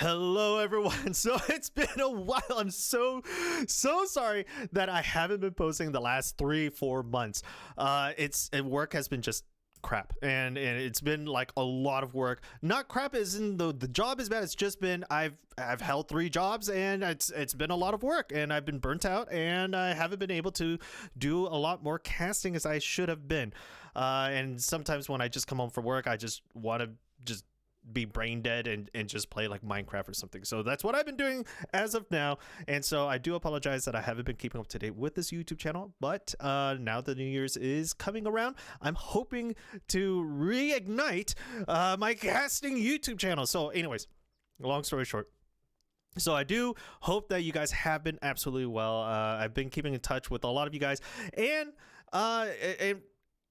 Hello everyone. So it's been a while. I'm so sorry that I haven't been posting the last 3-4 months. Work has been just crap, and it's been like a lot of work. Not crap as in the job is bad. It's just been I've held 3 jobs, and it's been a lot of work, and I've been burnt out, and I haven't been able to do a lot more casting as I should have been. And sometimes when I just come home from work, I just want to just be brain dead and just play like Minecraft or something. So that's what I've been doing as of now, and so I do apologize that I haven't been keeping up to date with this YouTube channel. But now that New Year's is coming around, I'm hoping to reignite my casting YouTube channel. So anyways, long story short, so I do hope that you guys have been absolutely well. I've been keeping in touch with a lot of you guys, and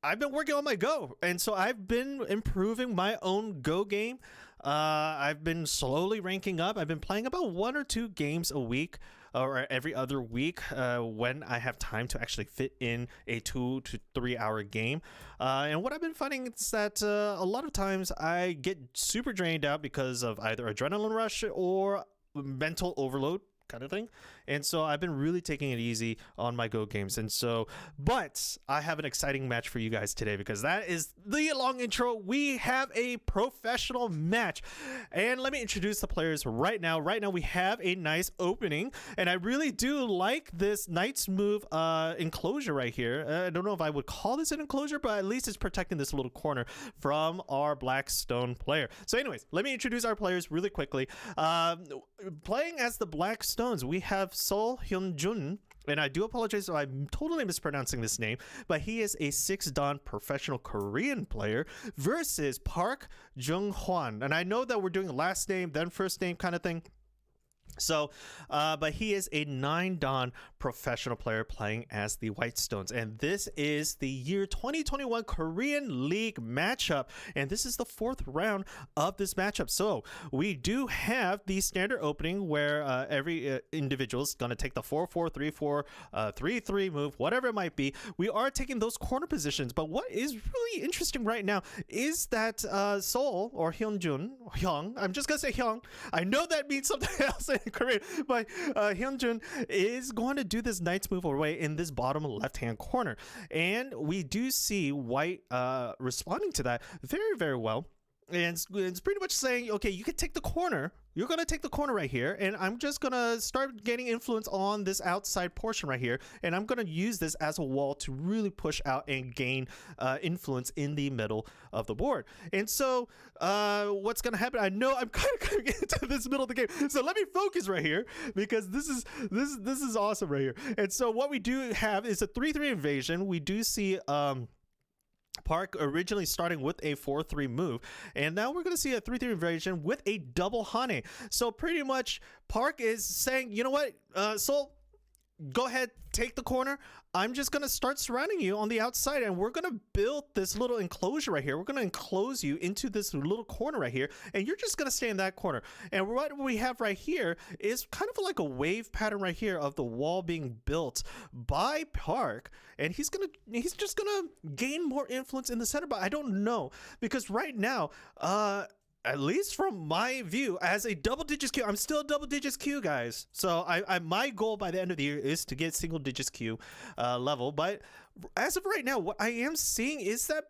I've been working on my Go, and so I've been improving my own Go game. I've been slowly ranking up. I've been playing about 1 or 2 games a week or every other week when I have time to actually fit in a 2 to 3 hour game. And what I've been finding is that a lot of times I get super drained out because of either adrenaline rush or mental overload kind of thing. And so I've been really taking it easy on my Go games. And so, but I have an exciting match for you guys today, because that is the long intro. We have a professional match, and let me introduce the players right now. Right now we have a nice opening, and I really do like this Knight's Move enclosure right here. I don't know if I would call this an enclosure, but at least it's protecting this little corner from our Blackstone player. So anyways, let me introduce our players really quickly. Playing as the Blackstones, we have Seol Hyunjun, and I do apologize if I'm totally mispronouncing this name, but he is a 6-dan professional Korean player versus Park Junghwan. And I know that we're doing last name, then first name kind of thing. So, but he is a 9-dan professional player playing as the Whitestones, and this is the year 2021 Korean League matchup, and this is the 4th round of this matchup. So we do have the standard opening where every individual is going to take the 4-4, 3-4, 3-3 move, whatever it might be. We are taking those corner positions, but what is really interesting right now is that Seol, or Hyung, I'm just gonna say Hyung. I know that means something else in Korean, but Hyunjun is going to do this Knight's Move away in this bottom left-hand corner, and we do see White responding to that very, very well. And it's pretty much saying, okay, you can take the corner. You're going to take the corner right here, and I'm just going to start getting influence on this outside portion right here, and I'm going to use this as a wall to really push out and gain influence in the middle of the board. And so what's going to happen, I know I'm kind of coming into this middle of the game, so let me focus right here, because this is awesome right here. And so what we do have is a 3-3 invasion. We do see Park originally starting with a 4-3 move, and now we're going to see a 3-3 invasion with a double Hane. So pretty much Park is saying, you know what, Seol, go ahead, take the corner. I'm just going to start surrounding you on the outside, and we're going to build this little enclosure right here. We're going to enclose you into this little corner right here, and you're just going to stay in that corner. And what we have right here is kind of like a wave pattern right here of the wall being built by Park, and he's just going to gain more influence in the center, but I don't know, because right now, at least from my view, as a double digits Q, I'm still a double digits Q, guys. So my goal by the end of the year is to get single digits Q level. But as of right now, what I am seeing is that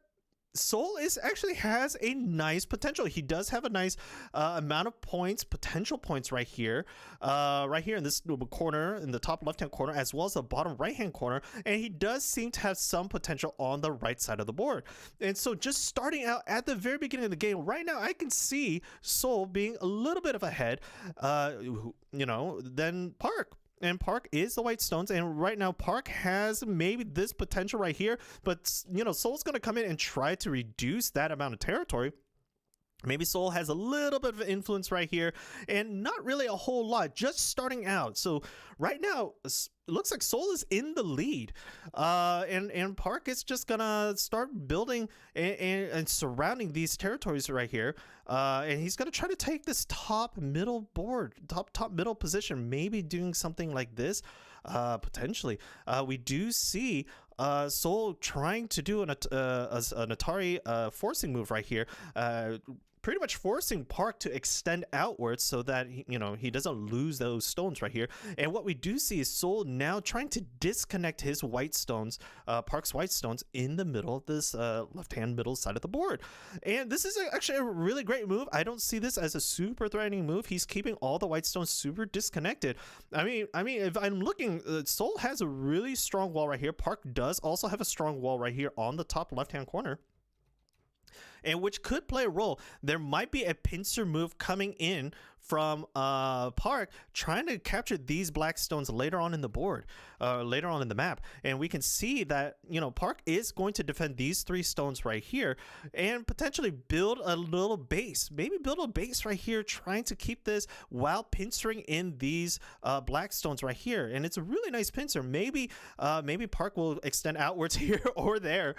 Seol actually has a nice potential. He does have a nice amount of points, potential points right here in this corner, in the top left-hand corner, as well as the bottom right-hand corner. And he does seem to have some potential on the right side of the board. And so just starting out at the very beginning of the game, right now, I can see Seol being a little bit of ahead, than Park. And Park is the Whitestones, and right now Park has maybe this potential right here, but Seol's going to come in and try to reduce that amount of territory. Maybe Seol has a little bit of influence right here, and not really a whole lot, just starting out. So right now, it looks like Seol is in the lead, and Park is just gonna start building and surrounding these territories right here, and he's gonna try to take this top middle position, maybe doing something like this, potentially. We do see Seol trying to do an Atari forcing move right here. pretty much forcing Park to extend outwards so that he doesn't lose those stones right here. And what we do see is Seol now trying to disconnect his white stones, Park's white stones, in the middle of this left-hand middle side of the board. And this is actually a really great move. I don't see this as a super threatening move. He's keeping all the white stones super disconnected. I mean, if I'm looking, Seol has a really strong wall right here. Park does also have a strong wall right here on the top left-hand corner, and which could play a role. There might be a pincer move coming in from Park, trying to capture these black stones later on in the board, later on in the map. And we can see that, Park is going to defend these 3 stones right here and potentially build a little base. Maybe build a base right here, trying to keep this while pincering in these black stones right here. And it's a really nice pincer. Maybe Park will extend outwards here or there.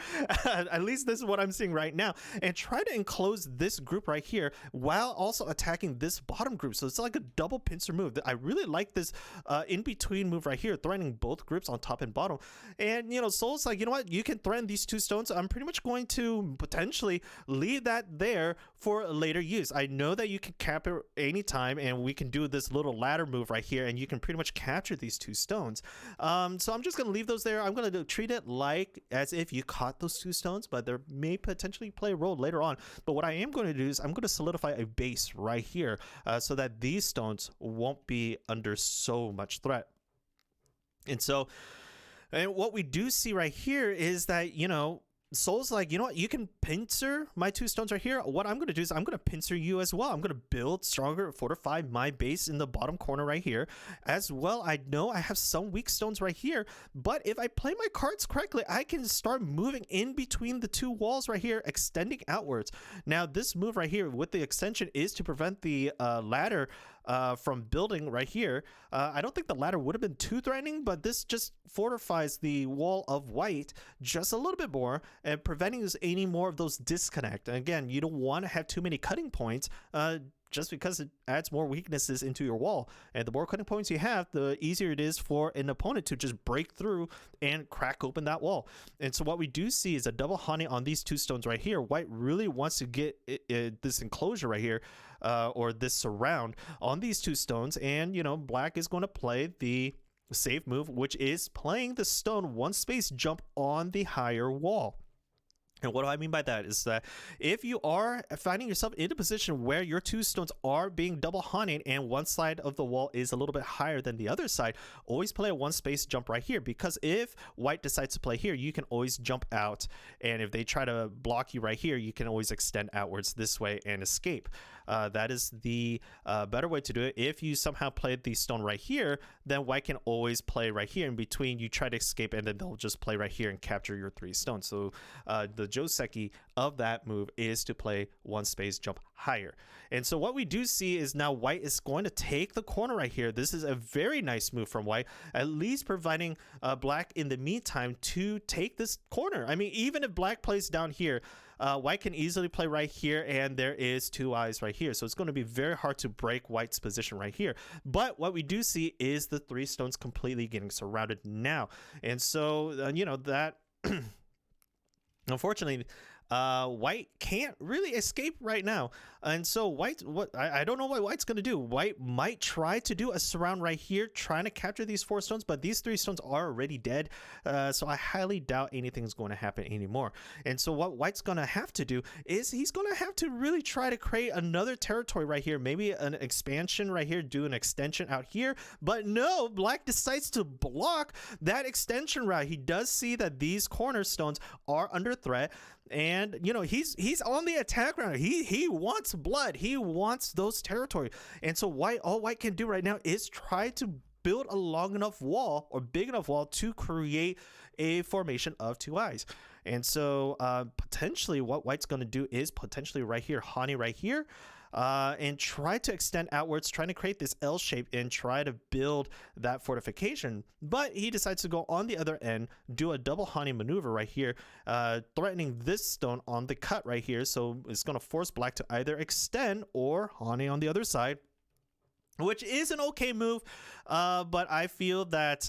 At least this is what I'm seeing right now. And try to enclose this group right here while also attacking this bottom group. So it's like a double pincer move. I really like this in-between move right here, threatening both groups on top and bottom. And, Seol's like, you know what? You can threaten these 2 stones. I'm pretty much going to potentially leave that there for later use. I know that you can cap it anytime, and we can do this little ladder move right here, and you can pretty much capture these 2 stones. So I'm just going to leave those there. I'm going to treat it like as if you caught those 2 stones, but there may potentially play a role later on. But what I am going to do is I'm going to solidify a base right here, so that these stones won't be under so much threat. And what we do see right here is that, Seol's like, you know what, you can pincer my 2 stones right here. What I'm going to do is I'm going to pincer you as well. I'm going to build stronger, fortify my base in the bottom corner right here as well. I know I have some weak stones right here, but if I play my cards correctly, I can start moving in between the 2 walls right here, extending outwards. Now, this move right here with the extension is to prevent the ladder from building right here. I don't think the ladder would have been too threatening, but this just fortifies the wall of white just a little bit more and preventing any more of those disconnect. And again, you don't want to have too many cutting points, just because it adds more weaknesses into your wall. And the more cutting points you have, the easier it is for an opponent to just break through and crack open that wall. And so what we do see is a double honey on these 2 stones right here. White really wants to get this enclosure right here, or this surround on these 2 stones. And, black is going to play the safe move, which is playing the stone 1 space jump on the higher wall. And what do I mean by that is that if you are finding yourself in a position where your 2 stones are being double honeyed and one side of the wall is a little bit higher than the other side, always play a 1 space jump right here, because if white decides to play here, you can always jump out. And if they try to block you right here, you can always extend outwards this way and escape. That is the better way to do it. If you somehow played the stone right here, then white can always play right here in between. You try to escape, and then they'll just play right here and capture your 3 stones. So the joseki of that move is to play 1 space jump higher. And so what we do see is now white is going to take the corner right here. This is a very nice move from white, at least providing black in the meantime to take this corner. I mean, even if black plays down here, white can easily play right here, and there is 2 eyes right here. So it's going to be very hard to break white's position right here. But what we do see is the 3 stones completely getting surrounded now. And so, that unfortunately, white can't really escape right now. And so white, I don't know what white's going to do. White might try to do a surround right here, trying to capture these 4 stones, but these 3 stones are already dead. So I highly doubt anything's going to happen anymore. And so what white's going to have to do is he's going to have to really try to create another territory right here. Maybe an expansion right here, do an extension out here. But no, black decides to block that extension route. He does see that these cornerstones are under threat. And he's on the attack round. He wants blood. He wants those territory. And so all white can do right now is try to build a long enough wall or big enough wall to create a formation of 2 eyes. And so potentially what white's going to do is potentially right here, Hani right here, and try to extend outwards, trying to create this L shape and try to build that fortification. But he decides to go on the other end, do a double Hani maneuver right here, threatening this stone on the cut right here. So it's going to force black to either extend or Hani on the other side, which is an okay move. But I feel that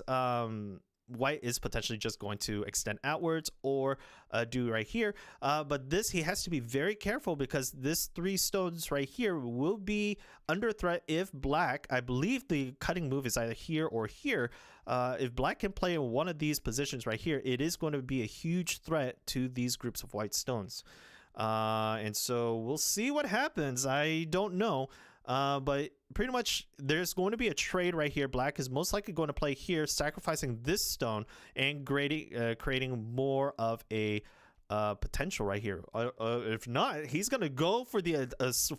white is potentially just going to extend outwards or do right here. But this, he has to be very careful because this 3 stones right here will be under threat if black, I believe the cutting move is either here or here. If black can play in one of these positions right here, it is going to be a huge threat to these groups of white stones. And so we'll see what happens. I don't know. But pretty much there's going to be a trade right here. Black is most likely going to play here, sacrificing this stone and creating more of a potential right here. If not, he's going to go for the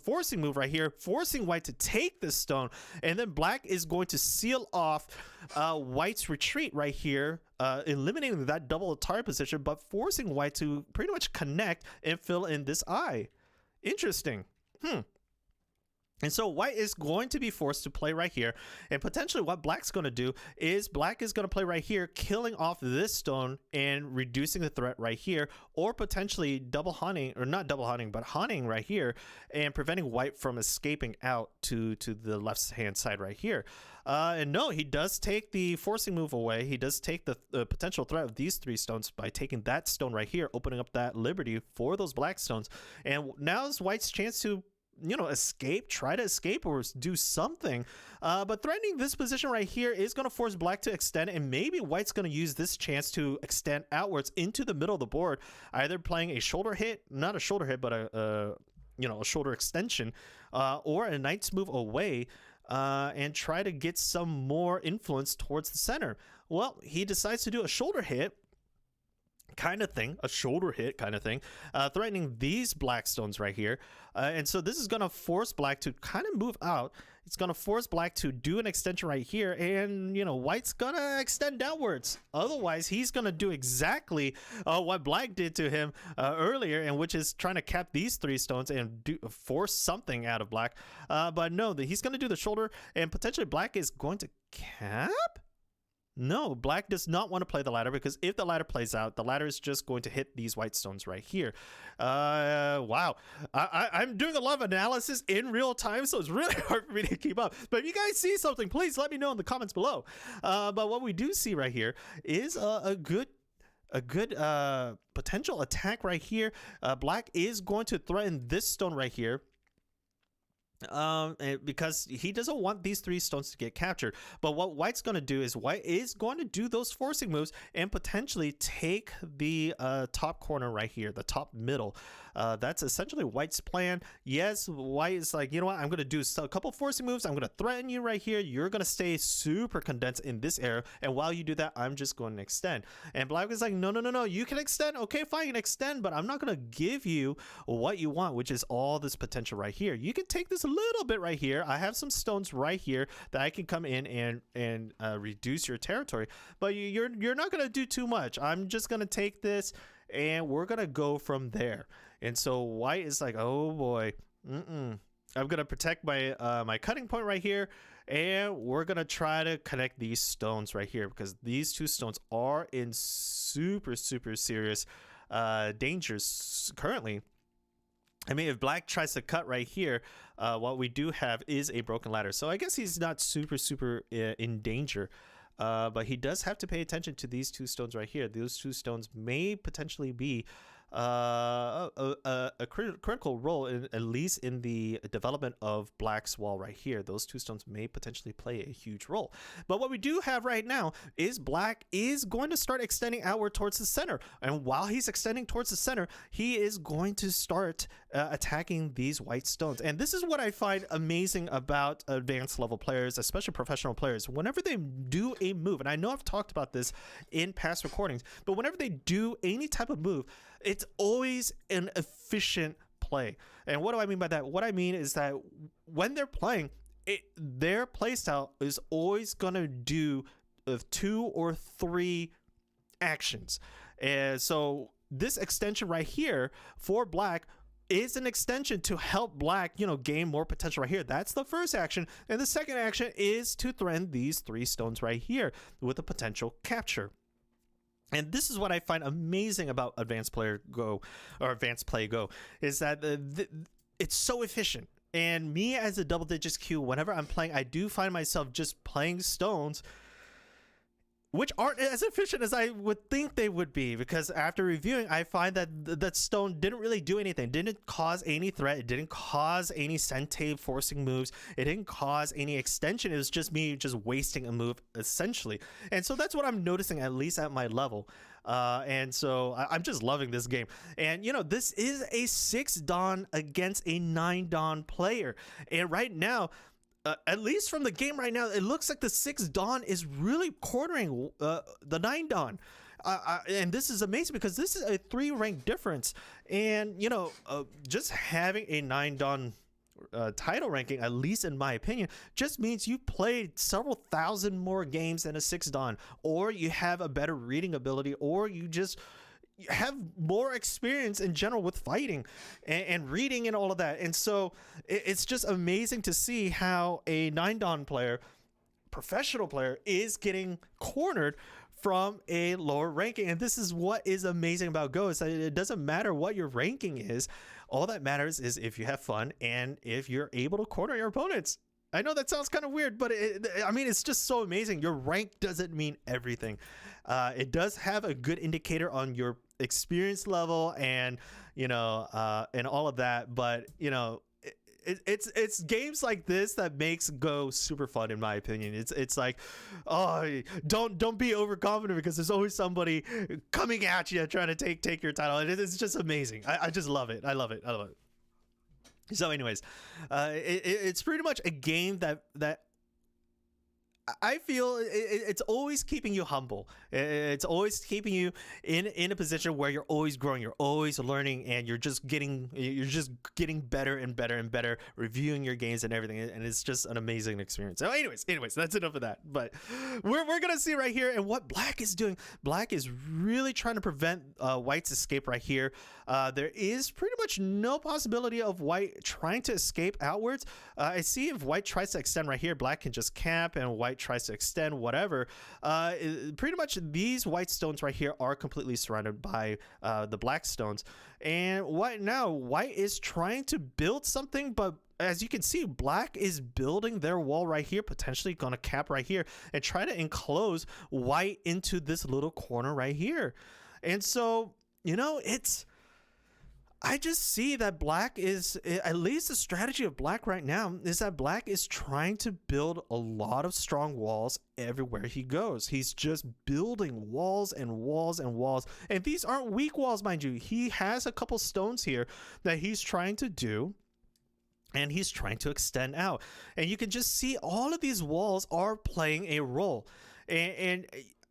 forcing move right here, forcing white to take this stone. And then black is going to seal off white's retreat right here, eliminating that double attire position, but forcing white to pretty much connect and fill in this eye. Interesting. And so white is going to be forced to play right here, and potentially what black's going to do is black is going to play right here, killing off this stone and reducing the threat right here, or potentially double haunting, or not double haunting, but haunting right here and preventing white from escaping out to the left hand side right here. And no, he does take the forcing move away. He does take the potential threat of these 3 stones by taking that stone right here, opening up that liberty for those black stones. And now is white's chance to, you know, try to escape or do something. But threatening this position right here is going to force black to extend, and maybe white's going to use this chance to extend outwards into the middle of the board, either playing a shoulder hit, not a shoulder hit, but a shoulder extension, or a knight's move away, and try to get some more influence towards the center. Well, he decides to do a shoulder hit kind of thing, a shoulder hit kind of thing, threatening these black stones right here. And so this is going to force black to kind of move out. It's going to force black to do an extension right here, and, you know, white's going to extend downwards. Otherwise, he's going to do exactly what black did to him earlier, and which is trying to cap these 3 stones and force something out of black. But no, he's going to do the shoulder, and potentially black is going to cap? No, black does not want to play the ladder, because if the ladder plays out, the ladder is just going to hit these white stones right here. Wow. I'm doing a lot of analysis in real time, so it's really hard for me to keep up. But if you guys see something, please let me know in the comments below. But what we do see right here is a good potential attack right here. Black is going to threaten this stone right here, because he doesn't want these 3 stones to get captured. But what white's going to do is white is going to do those forcing moves and potentially take the top corner right here, the top middle. That's essentially white's plan. Yes, white is like, you know what, I'm going to do a couple forcing moves. I'm going to threaten you right here. You're going to stay super condensed in this area, and while you do that, I'm just going to extend. And black is like, no, you can extend. Okay, fine, you can extend, but I'm not going to give you what you want, which is all this potential right here. You can take this a little bit right here. I have some stones right here that I can come in and reduce your territory, but you're not going to do too much. I'm just going to take this, and we're going to go from there. And so white is like, oh boy, I'm going to protect my my cutting point right here, and we're going to try to connect these stones right here, because these 2 stones are in super serious dangers currently. I mean, if black tries to cut right here, what we do have is a broken ladder. So I guess he's not super in danger. But he does have to pay attention to these 2 stones right here. Those 2 stones may potentially be a critical role, at least in the development of black's wall right here. Those 2 stones may potentially play a huge role. But what we do have right now is black is going to start extending outward towards the center, and while he's extending towards the center, he is going to start attacking these white stones. And this is what I find amazing about advanced level players, especially professional players. Whenever they do a move, and I know I've talked about this in past recordings, but whenever they do any type of move, it's always an efficient play. And what do I mean by that? What I mean is that when they're playing, their playstyle is always going to do 2 or 3 actions. And so this extension right here for black is an extension to help black, you know, gain more potential right here. That's the first action. And the second action is to threaten these 3 stones right here with a potential capture. And this is what I find amazing about Advanced Play Go, is that it's so efficient. And me as a double digits queue, whenever I'm playing, I do find myself just playing stones which aren't as efficient as I would think they would be, because after reviewing, I find that that stone didn't really do anything, didn't cause any threat, it didn't cause any sente forcing moves, it didn't cause any extension. It was just me just wasting a move essentially. And so that's what I'm noticing, at least at my level. And so I'm just loving this game. And you know, this is a 6 Dawn against a 9 Dawn player, and right now, at least from the game right now, it looks like the 6 Dawn is really cornering the 9 Dawn. And this is amazing because this is a 3 rank difference. And, you know, just having a 9 Dawn title ranking, at least in my opinion, just means you played several thousand more games than a 6 Dawn, or you have a better reading ability, or you just have more experience in general with fighting and reading and all of that. And so it's just amazing to see how a 9 Dawn player, professional player, is getting cornered from a lower ranking. And this is what is amazing about Go, is that it doesn't matter what your ranking is. All that matters is if you have fun and if you're able to corner your opponents. I know that sounds kind of weird, but I mean, it's just so amazing. Your rank doesn't mean everything. It does have a good indicator on your experience level and, you know, and all of that. But, you know, it's games like this that makes Go super fun, in my opinion. It's like, oh, don't be overconfident, because there's always somebody coming at you trying to take your title. And it's just amazing. I just love it. I love it. So anyways, it's pretty much a game that I feel it's always keeping you humble. It's always keeping you in a position where you're always growing, you're always learning, and you're just getting better and better and better, reviewing your games and everything. And it's just an amazing experience. So anyways, that's enough of that. But we're gonna see right here, and what Black is doing. Black is really trying to prevent White's escape right here. There is pretty much no possibility of White trying to escape outwards. I see if White tries to extend right here, Black can just camp, and White tries to extend, whatever. Pretty much these white stones right here are completely surrounded by the black stones. And what now? White is trying to build something, but as you can see, Black is building their wall right here, potentially gonna cap right here and try to enclose White into this little corner right here. And so, you know, I just see that Black is, at least the strategy of Black right now, is that Black is trying to build a lot of strong walls everywhere he goes. He's just building walls and walls and walls. And these aren't weak walls, mind you. He has a couple stones here that he's trying to do, and he's trying to extend out. And you can just see all of these walls are playing a role. And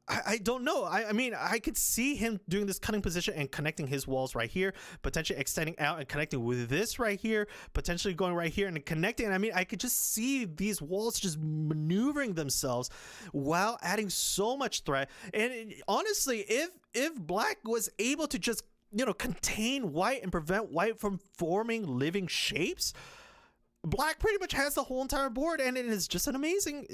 I don't know. I mean, I could see him doing this cutting position and connecting his walls right here, potentially extending out and connecting with this right here, potentially going right here and connecting. I mean, I could just see these walls just maneuvering themselves while adding so much threat. And honestly, if Black was able to just, you know, contain White and prevent White from forming living shapes, Black pretty much has the whole entire board, and it is just an amazing.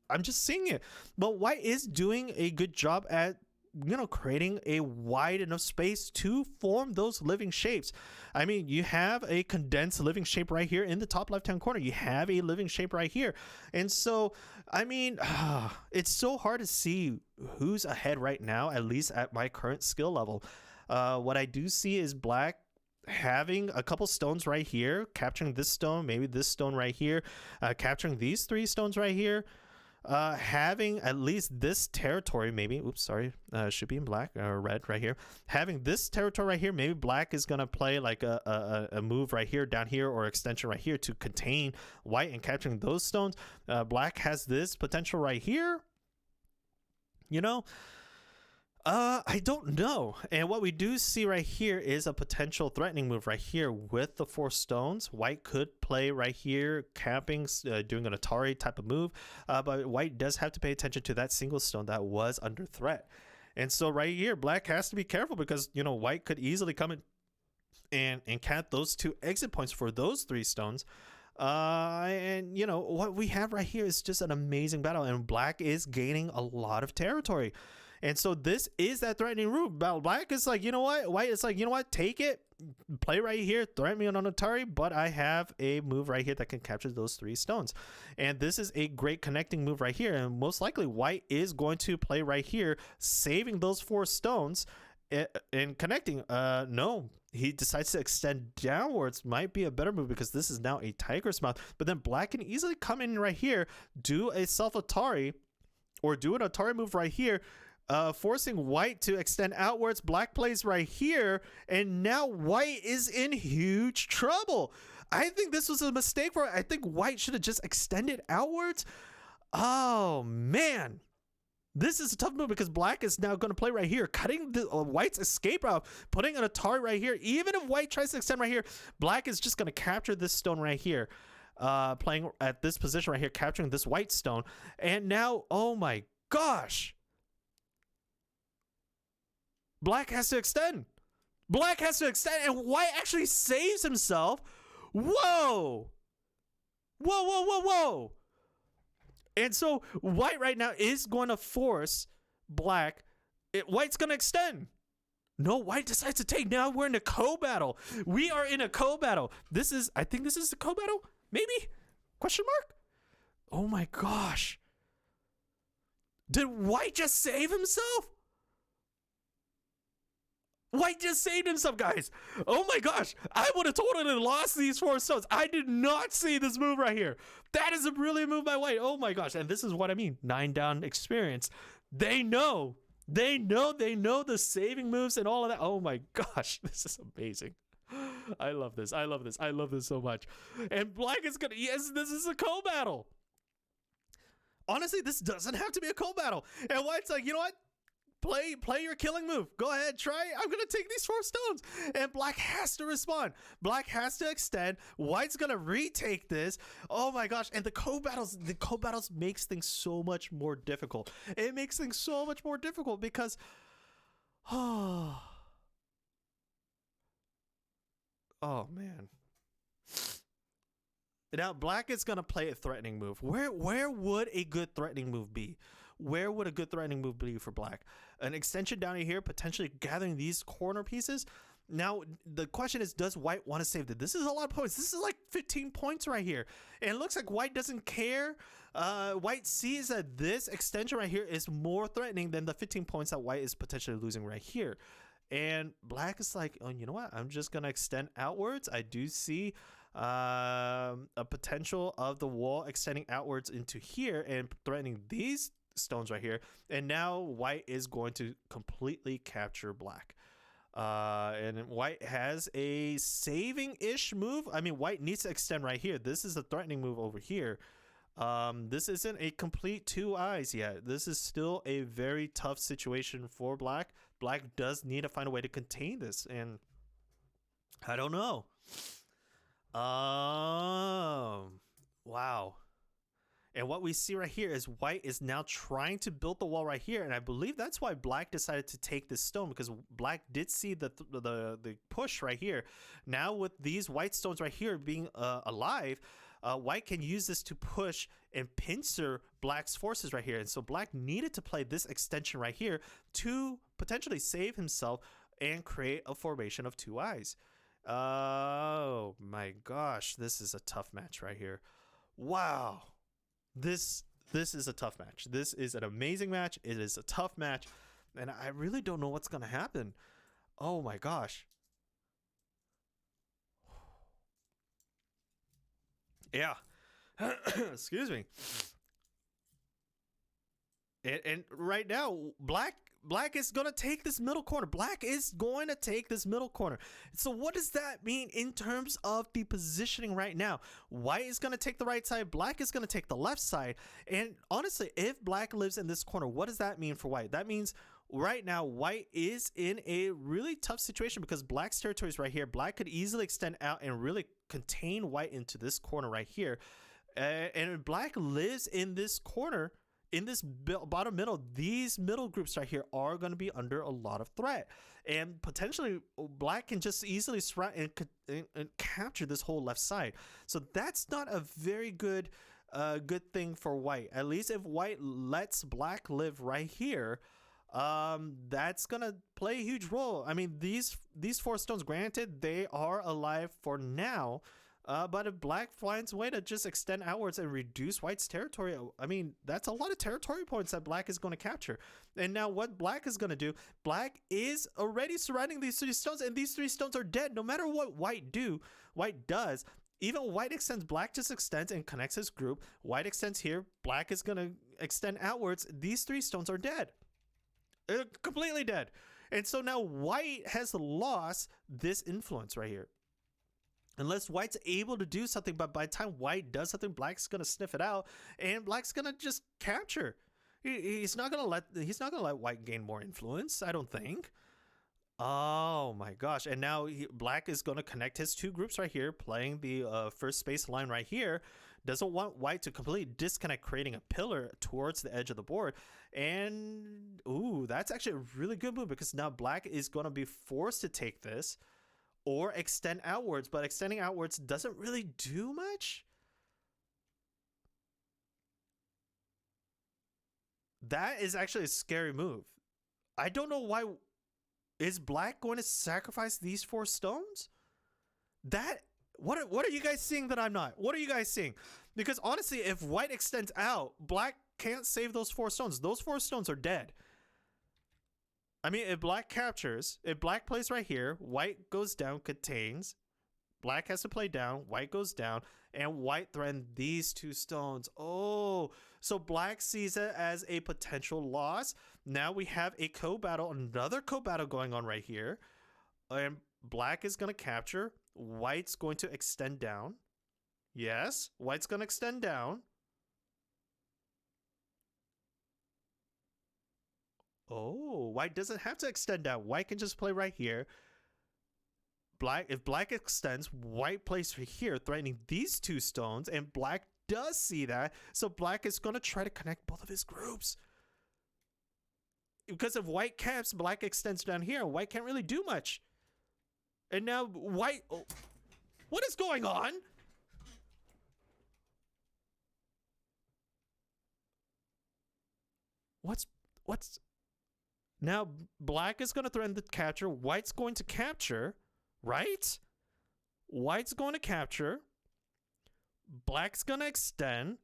I'm just seeing it. But White is doing a good job at, you know, creating a wide enough space to form those living shapes. I mean, you have a condensed living shape right here in the top left-hand corner. You have a living shape right here. And so, I mean, it's so hard to see who's ahead right now, at least at my current skill level. What I do see is Black having a couple stones right here, capturing this stone, maybe this stone right here, capturing these 3 stones right here. Having at least this territory, maybe, oops, sorry, should be in black or red right here. Having this territory right here, maybe Black is going to play like a move right here, down here, or extension right here to contain White and capturing those stones. Black has this potential right here, you know. I don't know. And what we do see right here is a potential threatening move right here with the 4 stones. White could play right here, camping, doing an Atari type of move. But White does have to pay attention to that single stone that was under threat. And so right here, Black has to be careful because, you know, White could easily come in and count those 2 exit points for those 3 stones. And, you know, what we have right here is just an amazing battle. And Black is gaining a lot of territory. And so this is that threatening move. Black is like, you know what? White is like, you know what? Take it. Play right here. Threaten me on Atari, but I have a move right here that can capture those 3 stones. And this is a great connecting move right here. And most likely white is going to play right here, saving those 4 stones and connecting. No, he decides to extend downwards. Might be a better move because this is now a tiger's mouth. But then black can easily come in right here, do a self Atari, or do an Atari move right here, forcing white to extend outwards. Black plays right here, and now white is in huge trouble. I think this was a mistake for I think white should have just extended outwards. Oh man, this is a tough move because black is now going to play right here, cutting the white's escape route, putting an Atari right here. Even if white tries to extend right here, black is just going to capture this stone right here, playing at this position right here, capturing this white stone. And now, oh my gosh, black has to extend. Black has to extend, and white actually saves himself. Whoa. Whoa, whoa, whoa, whoa. And so white right now is going to force black. White's going to extend. No, white decides to take. Now we're in a co-battle. We are in a co-battle. I think this is the co-battle? Maybe? Question mark? Oh my gosh. Did white just save himself? White just saved himself, guys. Oh my gosh. I would have totally lost these 4 stones. I did not see this move right here. That is a brilliant move by white. Oh my gosh. And this is what I mean. 9 down experience. They know. They know the saving moves and all of that. Oh my gosh. This is amazing. I love this. I love this. I love this so much. And black is gonna, yes, this is a co-battle. Honestly, this doesn't have to be a co-battle. And white's like, you know what? Play your killing move. Go ahead, try. I'm gonna take these 4 stones, and black has to respond. Black has to extend. White's gonna retake this. Oh my gosh! And the co-battles makes things so much more difficult. It makes things so much more difficult because, oh man. Now black is gonna play a threatening move. Where would a good threatening move be? Where would a good threatening move be for black? An extension down here, potentially gathering these corner pieces. Now, the question is, does white want to save that? This is a lot of points. This is like 15 points right here. And it looks like white doesn't care. White sees that this extension right here is more threatening than the 15 points that white is potentially losing right here. And black is like, oh, you know what? I'm just going to extend outwards. I do see a potential of the wall extending outwards into here and threatening these stones right here. And now white is going to completely capture black. And white has a saving-ish move. I mean, white needs to extend right here. This is a threatening move over here. This isn't a complete 2 eyes yet. This is still a very tough situation for black. Black does need to find a way to contain this, and I don't know. Wow. And what we see right here is white is now trying to build the wall right here. And I believe that's why black decided to take this stone, because black did see the push right here. Now with these white stones right here being alive, white can use this to push and pincer black's forces right here. And so black needed to play this extension right here to potentially save himself and create a formation of 2 eyes. Oh my gosh, this is a tough match right here. Wow. This is a tough match. This is an amazing match. It is a tough match, and I really don't know what's gonna happen. Oh my gosh. Yeah. Excuse me. And right now, black is going to take this middle corner. Black is going to take this middle corner. So what does that mean in terms of the positioning right now? White is going to take the right side. Black is going to take the left side. And honestly, if black lives in this corner, what does that mean for white? That means right now, white is in a really tough situation because black's territory is right here. Black could easily extend out and really contain white into this corner right here. And if black lives in this corner, in this bottom middle, these middle groups right here are going to be under a lot of threat, and potentially black can just easily surround and capture this whole left side. So that's not a very good thing for white. At least if white lets black live right here, that's gonna play a huge role. I mean, these 4 stones, granted, they are alive for now. But if black finds a way to just extend outwards and reduce white's territory, I mean, that's a lot of territory points that black is going to capture. And now what black is going to do, black is already surrounding these 3 stones, and these 3 stones are dead. No matter what white does, even white extends, black just extends and connects his group. White extends here, black is going to extend outwards. These 3 stones are dead. They're completely dead. And so now white has lost this influence right here. Unless white's able to do something, but by the time white does something, black's gonna sniff it out, and black's gonna just capture. He's not gonna let white gain more influence, I don't think. Oh my gosh! And now black is gonna connect his 2 groups right here, playing the first space line right here. Doesn't want white to completely disconnect, creating a pillar towards the edge of the board. And ooh, that's actually a really good move, because now black is gonna be forced to take this or extend outwards, but extending outwards doesn't really do much. That is actually a scary move. I don't know why. Is black going to sacrifice these 4 stones? What are you guys seeing that I'm not? What are you guys seeing? Because honestly, if white extends out, black can't save those 4 stones. Those 4 stones are dead. I mean, if black captures, if black plays right here, white goes down, contains, black has to play down, white goes down, and white threatens these 2 stones. Oh, so black sees it as a potential loss. Now we have a co-battle, another co-battle going on right here. And black is going to capture, white's going to extend down. Yes, white's going to extend down. Oh, white doesn't have to extend out. White can just play right here. If black extends, white plays right here, threatening these 2 stones, and black does see that, so black is going to try to connect both of his groups. Because if white caps, black extends down here, and white can't really do much. And now white... Oh, what is going on? What's... Now, black is going to threaten the capture. White's going to capture, right? White's going to capture. Black's going to extend.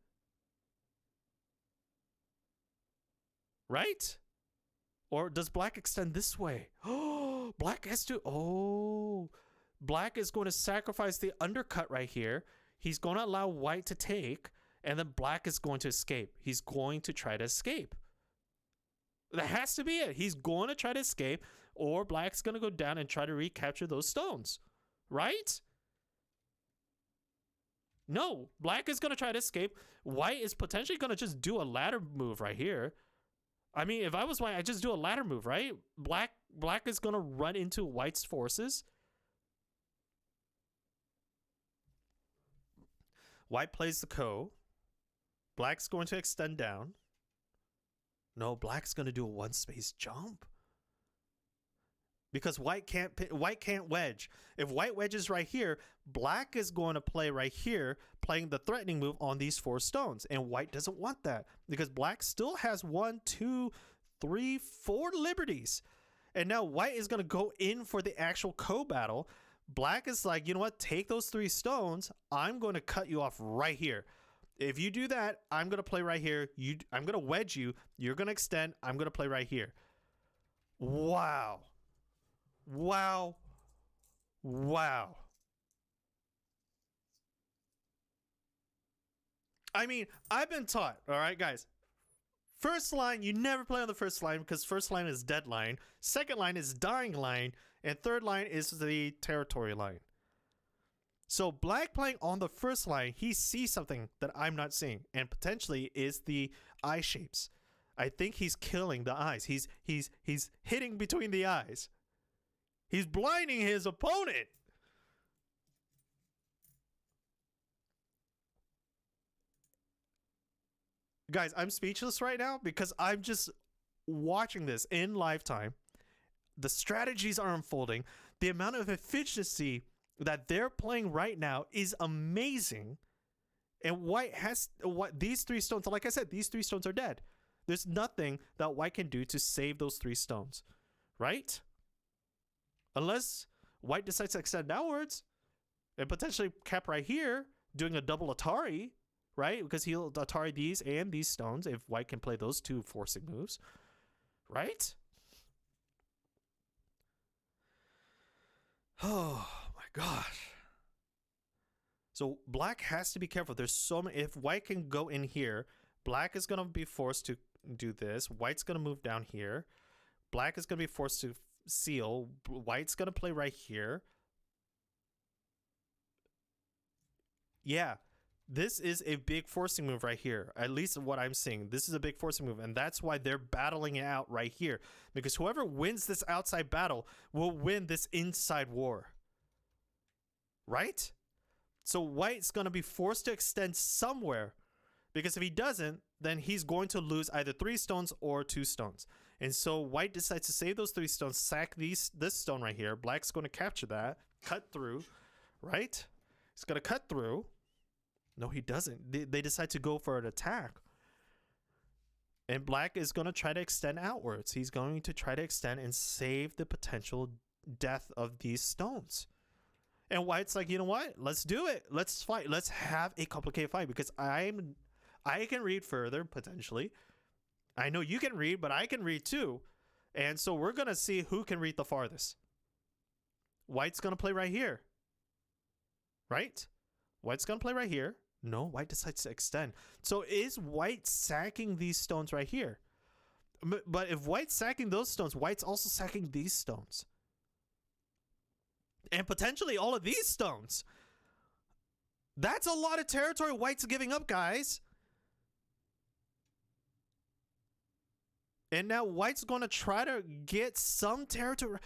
Right? Or does black extend this way? Oh, black has to... Oh, black is going to sacrifice the undercut right here. He's going to allow white to take, and then black is going to escape. He's going to try to escape. That has to be it. He's going to try to escape, or black's going to go down and try to recapture those stones. Right? No, black is going to try to escape. White is potentially going to just do a ladder move right here. I mean, if I was white, I'd just do a ladder move, right? Black is going to run into white's forces. White plays the ko. Black's going to extend down. No, black's going to do a 1 space jump. Because white can't wedge. If white wedges right here, black is going to play right here, playing the threatening move on these 4 stones. And white doesn't want that, because black still has 1, 2, 3, 4 liberties. And now white is going to go in for the actual co-battle. Black is like, you know what? Take those 3 stones. I'm going to cut you off right here. If you do that, I'm going to play right here. I'm going to wedge you. You're going to extend. I'm going to play right here. Wow. Wow. Wow. I mean, I've been taught, all right, guys. First line, you never play on the first line, because first line is dead line. Second line is dying line. And third line is the territory line. So black playing on the first line, he sees something that I'm not seeing, and potentially is the eye shapes. I think he's killing the eyes. He's hitting between the eyes. He's blinding his opponent. Guys, I'm speechless right now, because I'm just watching this in lifetime. The strategies are unfolding. The amount of efficiency that they're playing right now is amazing. And white has these 3 stones. Like I said, these 3 stones are dead. There's nothing that white can do to save those 3 stones, right? Unless white decides to extend downwards and potentially cap right here, doing a double Atari, right? Because he'll Atari these and these stones if white can play those 2 forcing moves, right? Oh my gosh. So black has to be careful. There's so many. If white can go in here, black is going to be forced to do this. White's going to move down here. Black is going to be forced to seal. White's going to play right here. Yeah, this is a big forcing move right here. At least what I'm seeing. This is a big forcing move. And that's why they're battling it out right here. Because whoever wins this outside battle will win this inside war. Right? So white's going to be forced to extend somewhere. Because if he doesn't, then he's going to lose either 3 stones or 2 stones. And so white decides to save those 3 stones, sack this stone right here. Black's going to capture that, cut through, right? He's going to cut through. No, he doesn't. They decide to go for an attack. And black is going to try to extend outwards. He's going to try to extend and save the potential death of these stones. And white's like, you know what? Let's do it. Let's fight. Let's have a complicated fight because I can read further, potentially. I know you can read, but I can read too. And so we're going to see who can read the farthest. White's going to play right here. Right? White's going to play right here. No, white decides to extend. So is white sacking these stones right here? But if white's sacking those stones, white's also sacking these stones. And potentially all of these stones. That's a lot of territory white's giving up, guys. And now white's going to try to get some territory.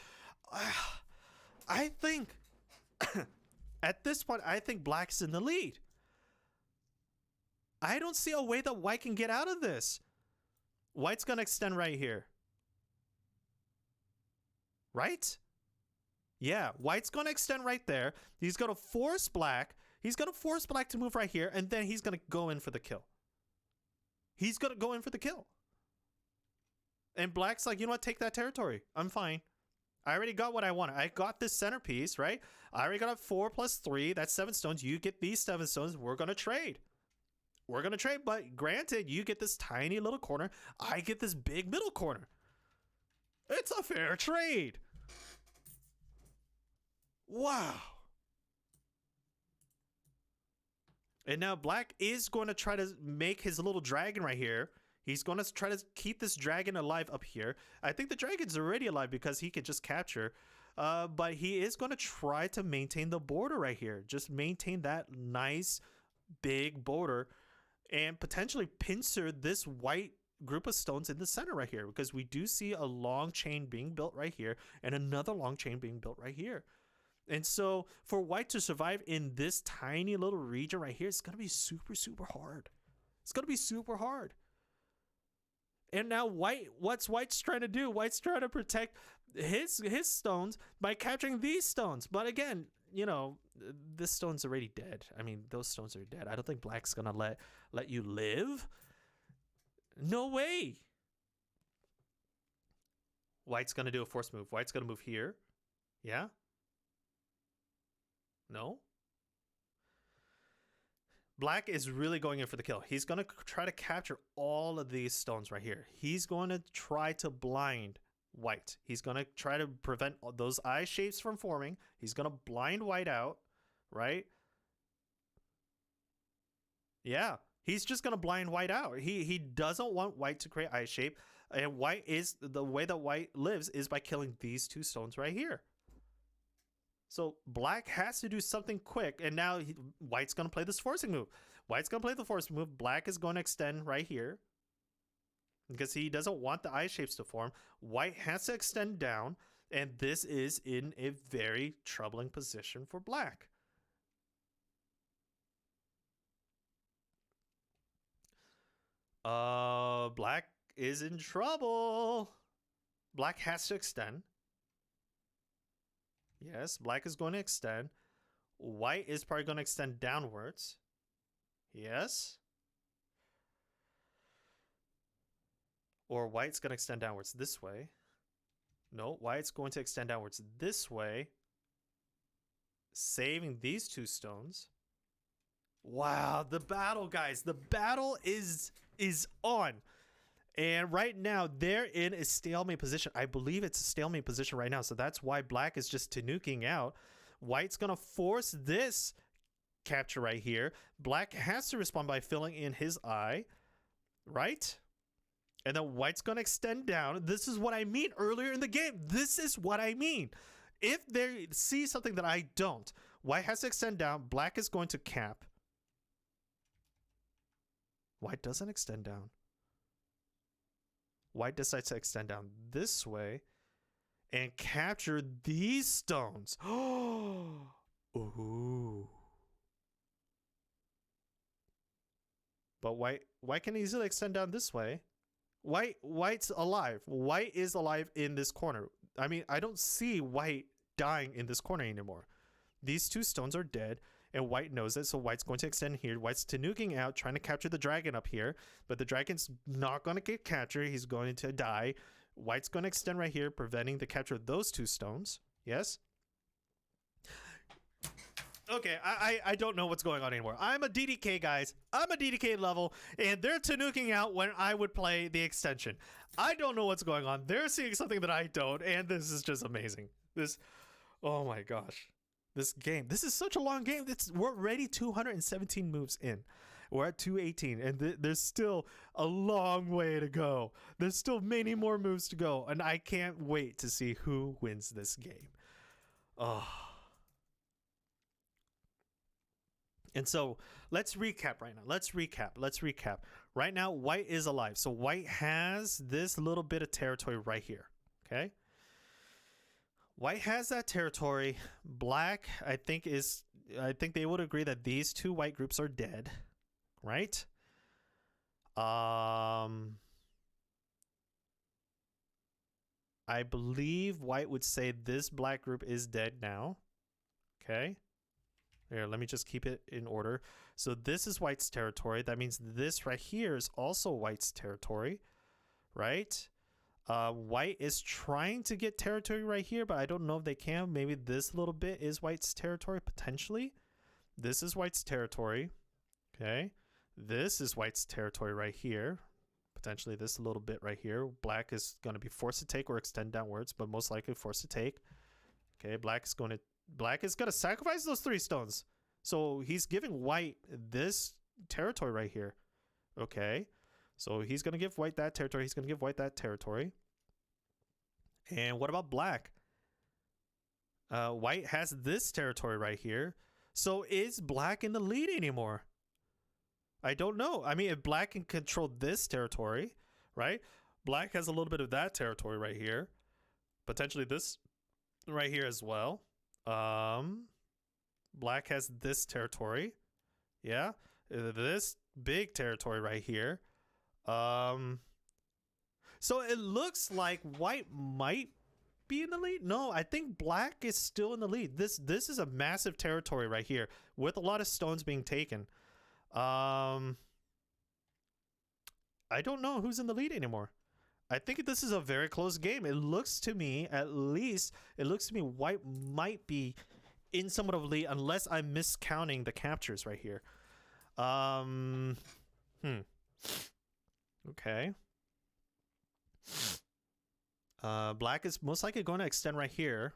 I think, at this point, I think black's in the lead. I don't see a way that white can get out of this. White's going to extend right here. Right? Yeah, white's going to extend right there. He's going to force black. He's going to force black to move right here, and then he's going to go in for the kill. He's going to go in for the kill. And black's like, you know what? Take that territory. I'm fine. I already got what I wanted. I got this centerpiece, right? I already got a 4 plus 3. That's 7 stones. You get these 7 stones. We're going to trade. We're going to trade, but granted, you get this tiny little corner. I get this big middle corner. It's a fair trade. Wow. And now black is going to try to make his little dragon right here. He's going to try to keep this dragon alive up here. I think the dragon's already alive because he can just capture. But he is going to try to maintain the border right here. Just maintain that nice big border and potentially pincer this white group of stones in the center right here. Because we do see a long chain being built right here and another long chain being built right here. And so for white to survive in this tiny little region right here, it's going to be super, super hard. It's going to be super hard. And now what's white's trying to do? White's trying to protect his stones by capturing these stones. But again, you know, this stone's already dead. I mean, those stones are dead. I don't think black's going to let you live. No way. White's going to do a force move. White's going to move here. Yeah. No. Black is really going in for the kill. He's going to try to capture all of these stones right here. He's going to try to blind white. He's going to try to prevent those eye shapes from forming. He's going to blind white out, right? Yeah, he's just going to blind white out. He doesn't want white to create eye shape. And white is, the way that white lives is by killing these 2 stones right here. So black has to do something quick, and now white's going to play this forcing move. White's going to play the forcing move. Black is going to extend right here because he doesn't want the eye shapes to form. White has to extend down, and this is in a very troubling position for black. Black is in trouble. Black has to extend. Yes, black is going to extend. White is probably going to extend downwards. Yes. Or white's going to extend downwards this way. No, white's going to extend downwards this way, saving these 2 stones. Wow, the battle, guys. The battle is on. And right now, they're in a stalemate position. I believe it's a stalemate position right now. So that's why black is just tanuking out. White's going to force this capture right here. Black has to respond by filling in his eye, right? And then white's going to extend down. This is what I mean earlier in the game. This is what I mean. If they see something that I don't, white has to extend down. Black is going to cap. White doesn't extend down. White decides to extend down this way and capture these stones. Ooh. But white can easily extend down this way. White's alive. White is alive in this corner. I mean, I don't see white dying in this corner anymore. These 2 stones are dead, and white knows it, so white's going to extend here. White's tanuking out, trying to capture the dragon up here, but the dragon's not going to get captured. He's going to die. White's going to extend right here, preventing the capture of those 2 stones. Yes? Okay, I don't know what's going on anymore. I'm a DDK, guys. I'm a DDK level, and they're tanuking out when I would play the extension. I don't know what's going on. They're seeing something that I don't, and this is just amazing. Oh my gosh. This game. This is such a long game. We're already 217 moves in. We're at 218, and there's still a long way to go. There's still many more moves to go, and I can't wait to see who wins this game. Oh. And so let's recap right now. Let's recap. Right now, white is alive. So white has this little bit of territory right here. Okay. White has that territory. Black, I think they would agree that these 2 white groups are dead. Right? I believe white would say this black group is dead now. Okay. Here, let me just keep it in order. So this is white's territory. That means this right here is also white's territory, right? White is trying to get territory right here, but I don't know if they can. Maybe this little bit is white's territory, potentially. This is white's territory, okay? This is white's territory right here. Potentially this little bit right here. Black is going to be forced to take or extend downwards, but most likely forced to take. Okay, black is going to sacrifice those 3 stones. So he's giving white this territory right here. Okay. So he's going to give white that territory. He's going to give white that territory. And what about black? White has this territory right here. So is black in the lead anymore? I don't know. I mean, if black can control this territory, right? Black has a little bit of that territory right here. Potentially this right here as well. Black has this territory. Yeah. This big territory right here. So it looks like white might be in the lead. No, I think black is still in the lead. This is a massive territory right here with a lot of stones being taken. I don't know who's in the lead anymore. I think this is a very close game. It looks to me, at least, white might be in somewhat of a lead unless I'm miscounting the captures right here. Okay. Black is most likely going to extend right here,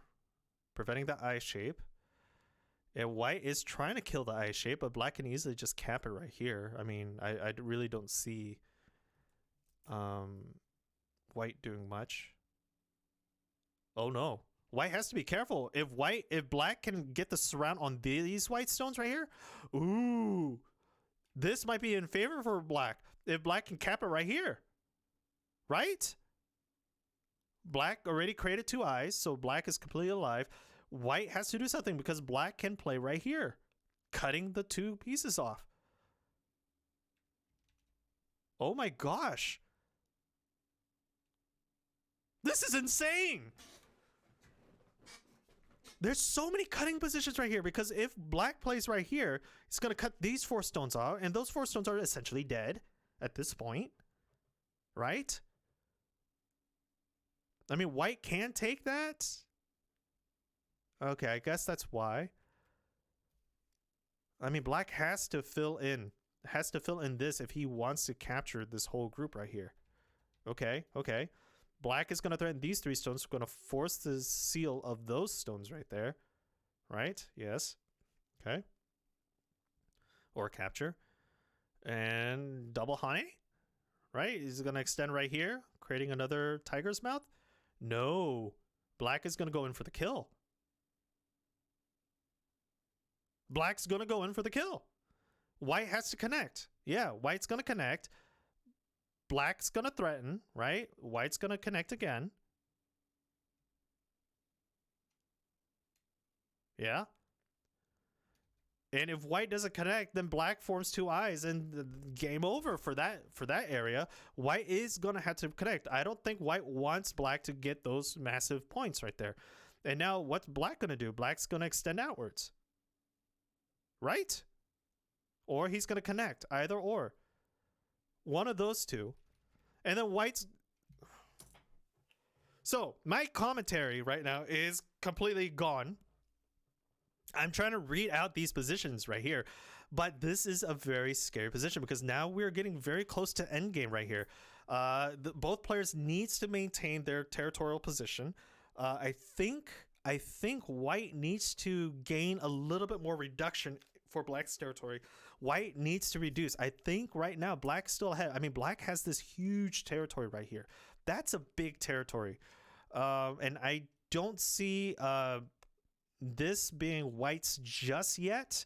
preventing the eye shape. And white is trying to kill the eye shape, but black can easily just cap it right here. I mean, I really don't see white doing much. Oh no. White has to be careful. If black can get the surround on these white stones right here, ooh, this might be in favor for black. If black can cap it right here, right? Black already created 2 eyes, so black is completely alive. White has to do something because black can play right here, cutting the 2 pieces off. Oh my gosh. This is insane. There's so many cutting positions right here because if black plays right here, it's going to cut these 4 stones out, and those 4 stones are essentially dead at this point, right? I mean, white can take that. Okay, I guess that's why. I mean, black has to fill in this if he wants to capture this whole group right here. Okay, okay. Black is going to threaten these 3 stones. We're going to force the seal of those stones right there. Right? Yes. Okay. Or capture. And double honey. Right? Is it going to extend right here, creating another tiger's mouth? No. Black is going to go in for the kill. Black's going to go in for the kill. White has to connect. Yeah, white's going to connect. Black's going to threaten, right? White's going to connect again. Yeah. And if white doesn't connect, then black forms 2 eyes and game over for that area. White is going to have to connect. I don't think white wants black to get those massive points right there. And now what's black going to do? Black's going to extend outwards. Right? Or he's going to connect. Either or. One of those two. And then white's... So, my commentary right now is completely gone. I'm trying to read out these positions right here. But this is a very scary position because now we're getting very close to endgame right here. Both players needs to maintain their territorial position. I think white needs to gain a little bit more reduction for black's territory. White needs to reduce. I think right now black's still ahead. I mean, black has this huge territory right here. That's a big territory. And I don't see this being white's just yet.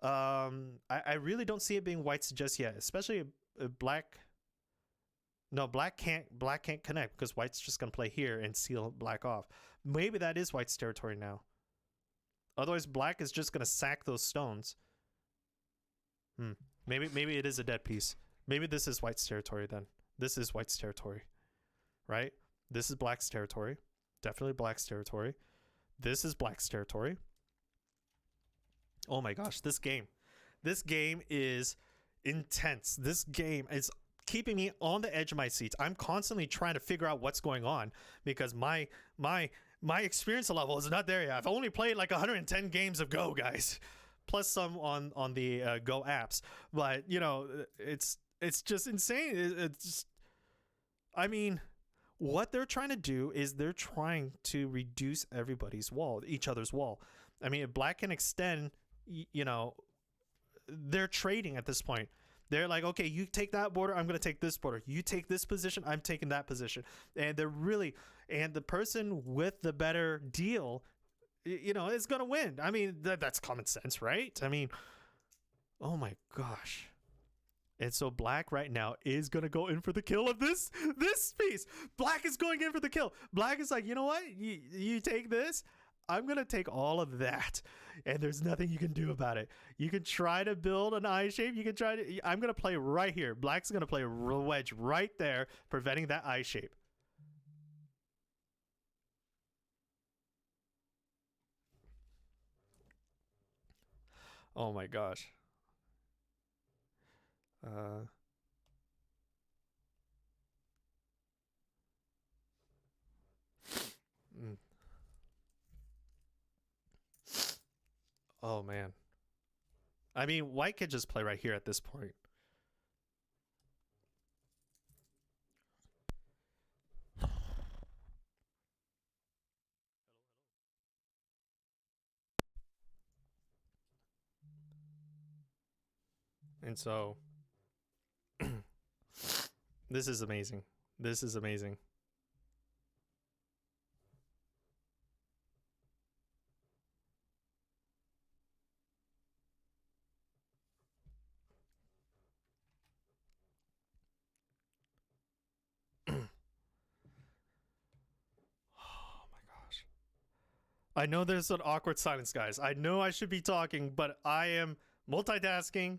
I really don't see it being white's just yet, especially black. No, black can't connect because white's just gonna play here and seal black off. Maybe that is white's territory now. Otherwise, black is just gonna sack those stones. Maybe it is a dead piece. Maybe this is white's territory then. This is white's territory, right? This is black's territory. Definitely black's territory. This is black's territory. Oh my gosh, this game is intense. This game is keeping me on the edge of my seats. I'm constantly trying to figure out what's going on because my experience level is not there yet. I've only played like 110 games of Go, guys, plus some on the Go apps. But you know, it's just insane. It's just, I mean, what they're trying to do is they're trying to reduce everybody's wall, each other's wall. I mean, if black can extend, you know, they're trading at this point. They're like, okay, you take that border, I'm going to take this border. You take this position, I'm taking that position. And they're really, and the person with the better deal, you know, is going to win. I mean, that's common sense, right? I mean, oh my gosh. And so black right now is going to go in for the kill of this piece. Black is going in for the kill. Black is like, you know what? You take this. I'm going to take all of that. And there's nothing you can do about it. You can try to build an eye shape. You can try to... I'm going to play right here. Black's going to play a wedge right there, preventing that eye shape. Oh my gosh. Oh man. I mean, white could just play right here at this point. And so this is amazing. This is amazing. I know there's an awkward silence, guys. I know I should be talking, but I am multitasking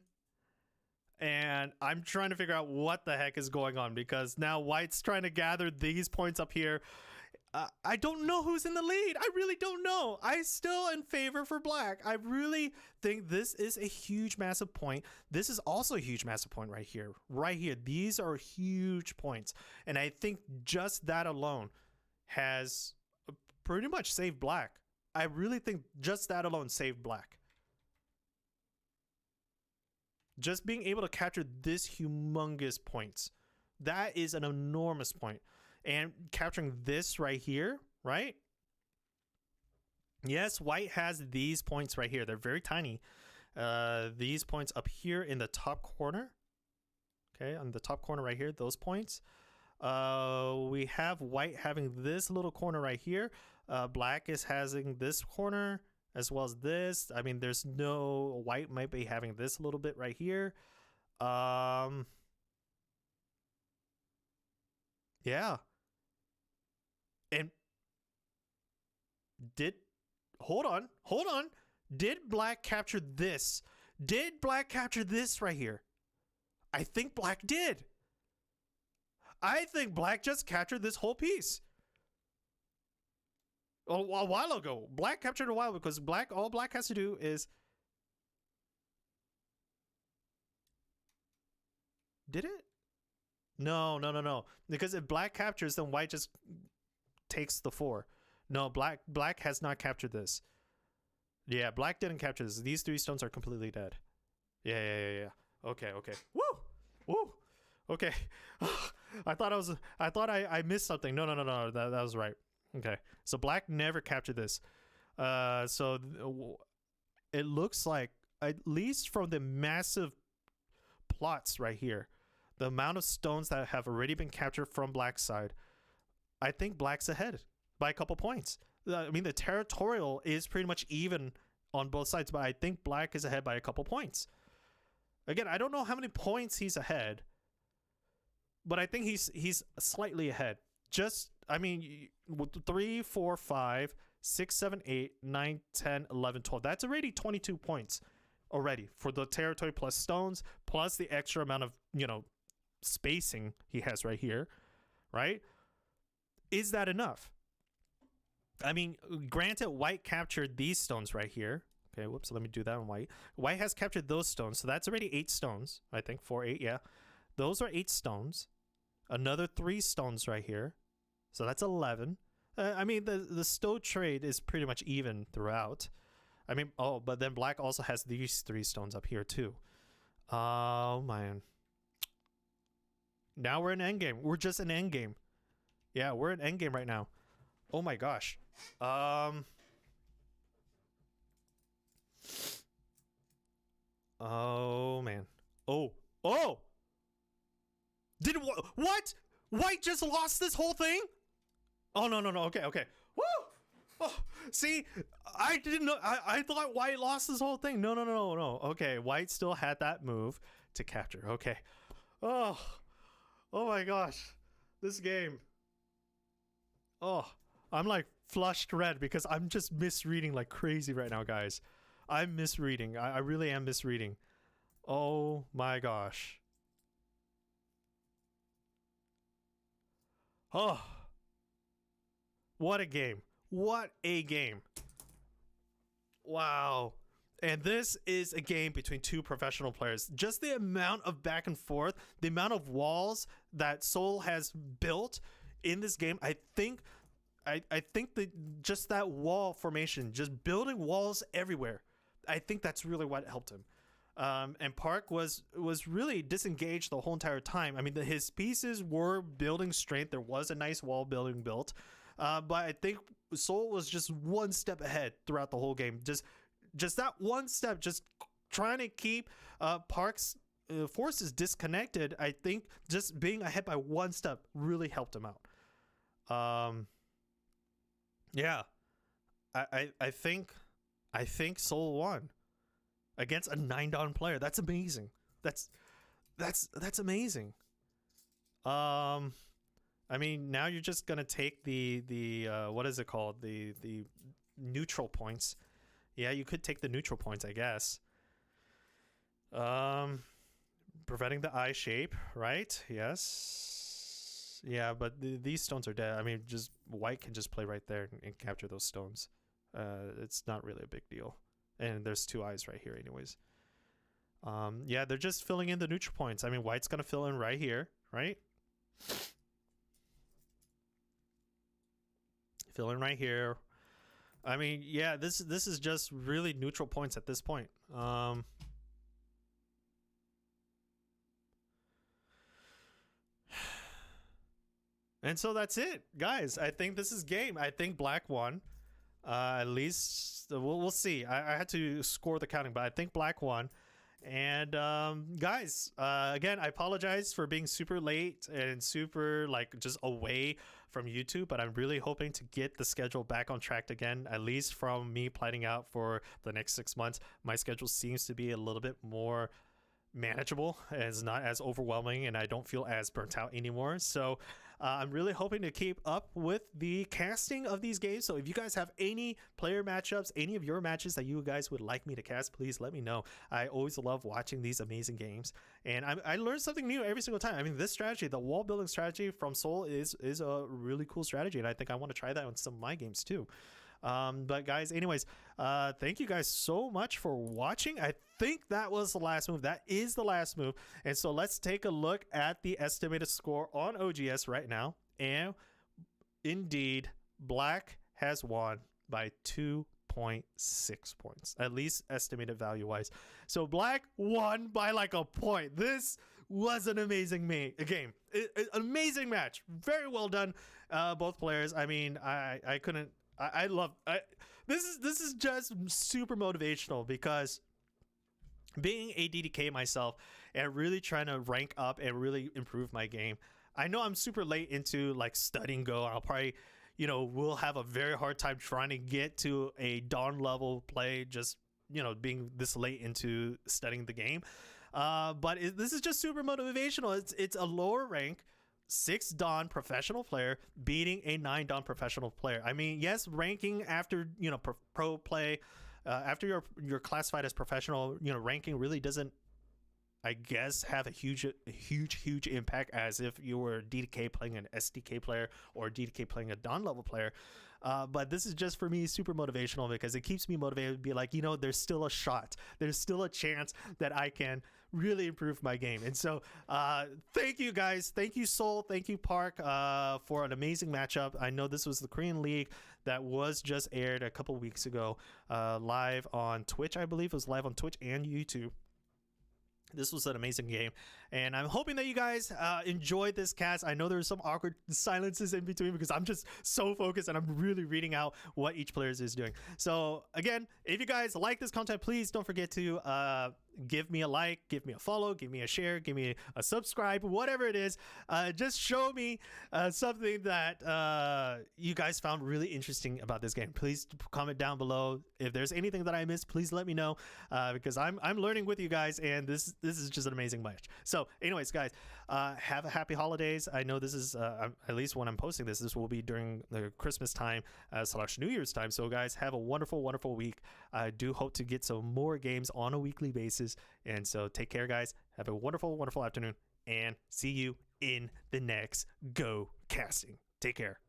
and I'm trying to figure out what the heck is going on because now white's trying to gather these points up here. I don't know who's in the lead. I really don't know. I still in favor for black. I really think this is a huge, massive point. This is also a huge, massive point right here. Right here. These are huge points. And I think just that alone has pretty much saved black. I really think just that alone saved black. Just being able to capture this humongous points. That is an enormous point. And capturing this right here, right? Yes, white has these points right here. They're very tiny. These points up here in the top corner. Okay, on the top corner right here, those points. We have white having this little corner right here. Black is having this corner as well as this. I mean, there's no white might be having this little bit right here. Yeah. And hold on. Did black capture this? Did black capture this right here? I think black did. I think black just captured this whole piece. A while ago. Black captured a while because all black has to do is... Did it? No. Because if black captures, then white just takes the 4. No, black has not captured this. Yeah, black didn't capture this. These 3 stones are completely dead. Yeah. Okay. Woo! Okay. I thought I missed something. No. That was right. Okay. So black never captured this. So it looks like, at least from the massive plots right here, the amount of stones that have already been captured from black's side, I think black's ahead by a couple points. I mean, the territorial is pretty much even on both sides, but I think black is ahead by a couple points. Again, I don't know how many points he's ahead, but I think he's slightly ahead. Just, I mean, 3, 4, 5, 6, 7, 8, 9, 10, 11, 12. That's already 22 points already for the territory plus stones, plus the extra amount of, spacing he has right here, right? Is that enough? I mean, granted, white captured these stones right here. Okay, whoops, let me do that on white. White has captured those stones, so that's already 8 stones. I think 4, 8, yeah. Those are 8 stones. Another 3 stones right here. So that's 11. I mean, the stone trade is pretty much even throughout. I mean, but then black also has these 3 stones up here too. Oh, man. Now we're in endgame. We're just in endgame. Yeah, we're in endgame right now. Oh my gosh. Oh man. Oh. Did what? White just lost this whole thing? Oh no. Okay. Woo! Oh, see, I didn't know. I thought white lost this whole thing. No. Okay, white still had that move to capture. Okay. Oh my gosh. This game. Oh, I'm like flushed red because I'm just misreading like crazy right now, guys. I'm misreading. I really am misreading. Oh my gosh. Oh. What a game. What a game. Wow. And this is a game between 2 professional players. Just the amount of back and forth, the amount of walls that Seol has built in this game, I think that just that wall formation, just building walls everywhere, I think that's really what helped him. And Park was really disengaged the whole entire time. I mean, his pieces were building strength. There was a nice wall building built. But I think Seol was just one step ahead throughout the whole game. Just that one step, just trying to keep Park's forces disconnected. I think just being ahead by one step really helped him out. Yeah, I think Seol won against a 9-down player. That's amazing. That's amazing. I mean, now you're just gonna take the what is it called, the neutral points. Yeah, you could take the neutral points, I guess. Preventing the eye shape, right? Yes. Yeah, but these stones are dead. I mean, just white can just play right there and capture those stones. It's not really a big deal. And there's 2 eyes right here anyways. Yeah, they're just filling in the neutral points. I mean, white's going to fill in right here, right? filling right here. I mean, yeah, this is just really neutral points at this point. And so that's it, guys. I think this is game. I think Black won. At least we'll see. I had to score the counting, but I think Black won. And guys, again, I apologize for being super late and super like just away from YouTube, but I'm really hoping to get the schedule back on track again, at least from me planning out for the next 6 months. My schedule seems to be a little bit more manageable, it's not as overwhelming, and I don't feel as burnt out anymore. So I'm really hoping to keep up with the casting of these games. So if you guys have any player matchups, any of your matches that you guys would like me to cast, please let me know. I always love watching these amazing games, and I learn something new every single time. I mean, this strategy, the wall building strategy from Seol, is a really cool strategy, and I think I want to try that on some of my games too. But guys, anyways, thank you guys so much for watching. I think that was the last move. That is the last move. And so let's take a look at the estimated score on OGS right now. And indeed, Black has won by 2.6 points, at least estimated value wise. So Black won by like a point. This was an amazing game. Amazing match. Very well done, both players. I mean, I couldn't. I love this is just super motivational, because being a DDK myself and really trying to rank up and really improve my game, I know I'm super late into like studying Go. I'll probably, will have a very hard time trying to get to a Dawn level play, just being this late into studying the game. But this is just super motivational. It's a lower rank 6 Dawn professional player beating a 9 Dawn professional player. I mean, yes, ranking after pro play, after you're classified as professional, ranking really doesn't, I guess, have a huge impact as if you were DDK playing an SDK player or DDK playing a Dawn level player. But this is just for me super motivational, because it keeps me motivated to be like, there's still a shot, there's still a chance that I can really improve my game. And so thank you guys, thank you Seol, thank you Park, for an amazing matchup. I know this was the Korean League that was just aired a couple weeks ago, live on Twitch. I believe it was live on Twitch and YouTube. This was an amazing game, and I'm hoping that you guys enjoyed this cast. I know there's some awkward silences in between because I'm just so focused and I'm really reading out what each player is doing. So again, if you guys like this content, please don't forget to give me a like, give me a follow, give me a share, give me a subscribe, whatever it is. Just show me something that you guys found really interesting about this game. Please comment down below. If there's anything that I missed, please let me know, because I'm learning with you guys, and this is just an amazing match. So anyways, guys, have a happy holidays. I know this is at least when I'm posting this will be during the Christmas time / New Year's time. So guys, have a wonderful week. I do hope to get some more games on a weekly basis, and so take care, guys. Have a wonderful afternoon, and see you in the next Go casting. Take care.